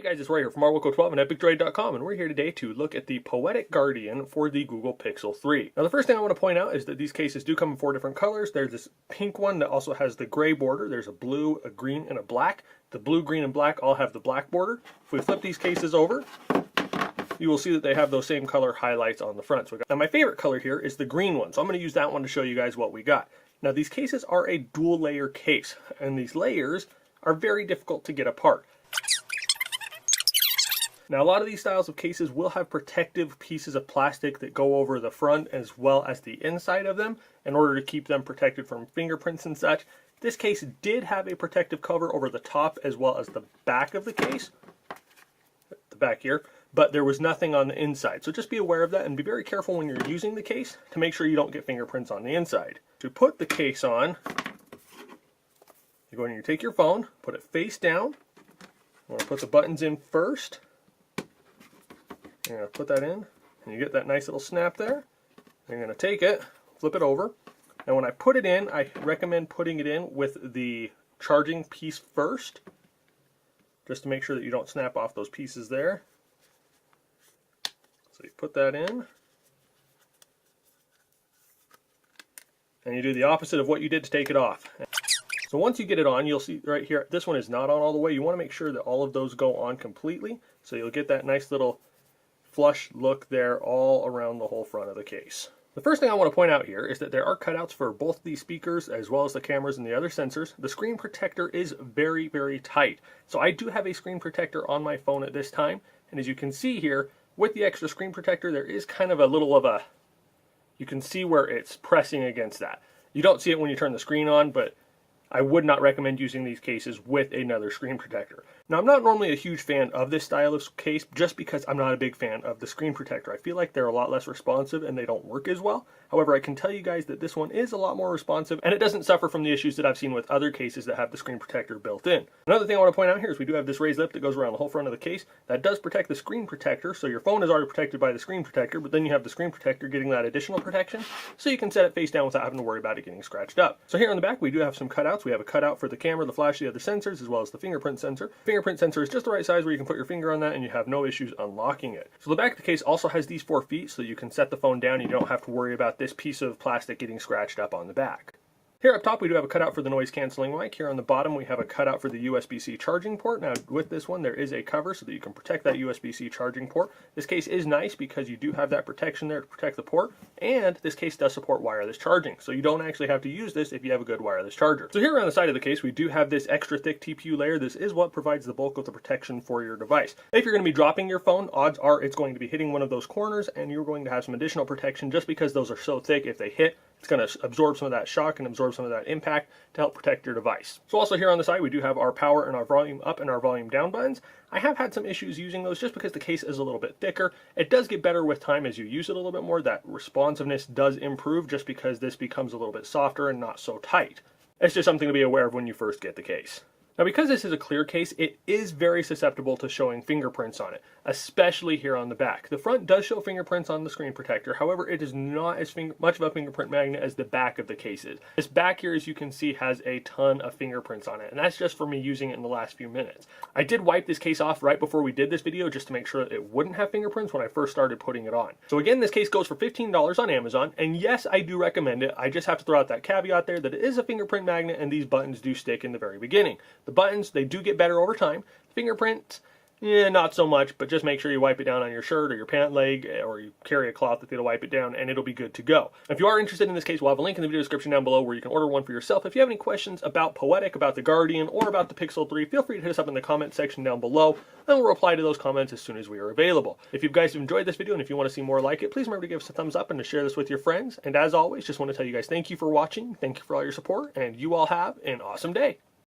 guys, it's Roy here from RWilco12 and EpicDroid.com, and we're here today to look at the Poetic Guardian for the Google Pixel 3. Now the first thing I want to point out is that these cases do come in 4 different colors. There's this pink one that also has the gray border. There's a blue, a green, and a black. The blue, green, and black all have the black border. If we flip these cases over, you will see that they have those same color highlights on the front. Now my favorite color here is the green one, so I'm going to use that one to show you guys what we got. Now these cases are a dual layer case, and these layers are very difficult to get apart. Now a lot of these styles of cases will have protective pieces of plastic that go over the front as well as the inside of them in order to keep them protected from fingerprints and such. This case did have a protective cover over the top as well as the back of the case, the back here, but there was nothing on the inside. So just be aware of that and be very careful when you're using the case to make sure you don't get fingerprints on the inside. To put the case on, you're going to take your phone, put it face down. I'm going to put the buttons in first. You're going to put that in, and you get that nice little snap there. You're going to take it, flip it over, and when I put it in, I recommend putting it in with the charging piece first, just to make sure that you don't snap off those pieces there. So you put that in, and you do the opposite of what you did to take it off. So once you get it on, you'll see right here, this one is not on all the way. You want to make sure that all of those go on completely, so you'll get that nice little flush look there all around the whole front of the case. The first thing I want to point out here is that there are cutouts for both the speakers as well as the cameras and the other sensors. The screen protector is very, very tight. So I do have a screen protector on my phone at this time, and as you can see here, with the extra screen protector, there is kind of a little of a, you can see where it's pressing against that. You don't see it when you turn the screen on, but I would not recommend using these cases with another screen protector. Now, I'm not normally a huge fan of this style of case just because I'm not a big fan of the screen protector. I feel like they're a lot less responsive and they don't work as well. However, I can tell you guys that this one is a lot more responsive and it doesn't suffer from the issues that I've seen with other cases that have the screen protector built in. Another thing I want to point out here is we do have this raised lip that goes around the whole front of the case. That does protect the screen protector, so your phone is already protected by the screen protector, but then you have the screen protector getting that additional protection, so you can set it face down without having to worry about it getting scratched up. So here on the back, we do have some cutouts. We have a cutout for the camera, the flash, the other sensors, as well as the fingerprint sensor. Fingerprint sensor is just the right size where you can put your finger on that and you have no issues unlocking it. So the back of the case also has these 4 feet so you can set the phone down and you don't have to worry about this piece of plastic getting scratched up on the back. Here up top we do have a cutout for the noise cancelling mic. Here on the bottom we have a cutout for the USB-C charging port. Now with this one there is a cover so that you can protect that USB-C charging port. This case is nice because you do have that protection there to protect the port, and this case does support wireless charging, so you don't actually have to use this if you have a good wireless charger. So here on the side of the case we do have this extra thick TPU layer. This is what provides the bulk of the protection for your device. If you're going to be dropping your phone, odds are it's going to be hitting one of those corners and you're going to have some additional protection just because those are so thick. If they hit, it's going to absorb some of that shock and absorb some of that impact to help protect your device. So also here on the side we do have our power and our volume up and our volume down buttons. I have had some issues using those just because the case is a little bit thicker. It does get better with time as you use it a little bit more. That responsiveness does improve just because this becomes a little bit softer and not so tight. It's just something to be aware of when you first get the case. Now because this is a clear case, it is very susceptible to showing fingerprints on it, especially here on the back. The front does show fingerprints on the screen protector, however it is not as much of a fingerprint magnet as the back of the case is. This back here, as you can see, has a ton of fingerprints on it, and that's just for me using it in the last few minutes. I did wipe this case off right before we did this video just to make sure that it wouldn't have fingerprints when I first started putting it on. So again, this case goes for $15 on Amazon, and yes, I do recommend it. I just have to throw out that caveat there that it is a fingerprint magnet and these buttons do stick in the very beginning. The buttons, they do get better over time. Fingerprints, not so much, but just make sure you wipe it down on your shirt or your pant leg, or you carry a cloth that'll wipe it down, and it'll be good to go. If you are interested in this case, we'll have a link in the video description down below where you can order one for yourself. If you have any questions about Poetic, about the Guardian, or about the Pixel 3, feel free to hit us up in the comment section down below, and we'll reply to those comments as soon as we are available. If you guys have enjoyed this video and if you want to see more like it, please remember to give us a thumbs up and to share this with your friends. And as always, just want to tell you guys thank you for watching, thank you for all your support, and you all have an awesome day.